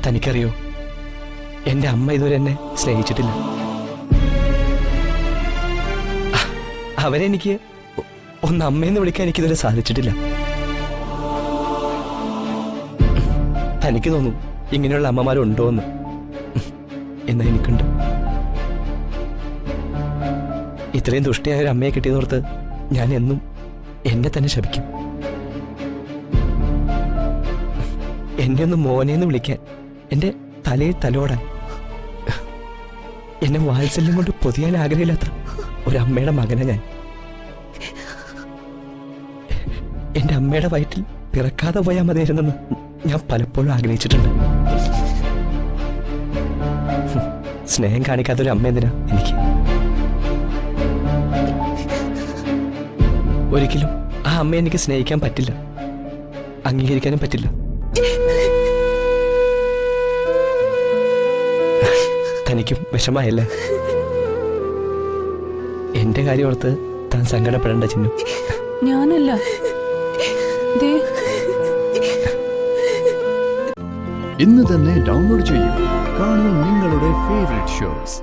തനിക്കറിയോ, എൻ്റെ അമ്മ ഇതുവരെ എന്നെ സ്നേഹിച്ചിട്ടില്ല. അവരെനിക്ക് ഒന്ന് അമ്മയെന്ന് വിളിക്കാൻ എനിക്കിതുവരെ സാധിച്ചിട്ടില്ല. തനിക്ക് തോന്നും ഇങ്ങനെയുള്ള അമ്മമാരുണ്ടോ എന്ന്. എന്നാ എനിക്കുണ്ട്. ഇത്രയും ദുഷ്ടിയായ ഒരു അമ്മയെ കിട്ടിയതോർത്ത് ഞാൻ എന്നും എന്നെ തന്നെ ശപിക്കും. എന്നെ ഒന്ന് മോനെന്ന് വിളിക്കാൻ, എൻ്റെ തലയിൽ തലോടാൻ, എന്നെ വാത്സല്യം കൊണ്ട് പൊതിയാൻ ആഗ്രഹമില്ലാത്ത ഒരമ്മയുടെ മകനാ ഞാൻ. എൻ്റെ അമ്മയുടെ വയറ്റിൽ പിറക്കാതെ പോയാൽ മതിയായിരുന്നെന്ന് ഞാൻ പലപ്പോഴും ആഗ്രഹിച്ചിട്ടുണ്ട്. സ്നേഹം കാണിക്കാത്തൊരു അമ്മ എന്തിനാ എനിക്ക്? ഒരിക്കലും ആ അമ്മയെ എനിക്ക് സ്നേഹിക്കാൻ പറ്റില്ല, അംഗീകരിക്കാനും പറ്റില്ല. തനിക്കും വിഷമായല്ലേ? എന്റെ കാര്യം ഓർത്ത് താൻ സങ്കടപ്പെടേണ്ട ചിന്നു. ഞാനല്ല. ഇന്ന് തന്നെ ഡൗൺലോഡ് ചെയ്യൂ. കാണൂ നിങ്ങളുടെ ഫേവറേറ്റ് ഷോസ്.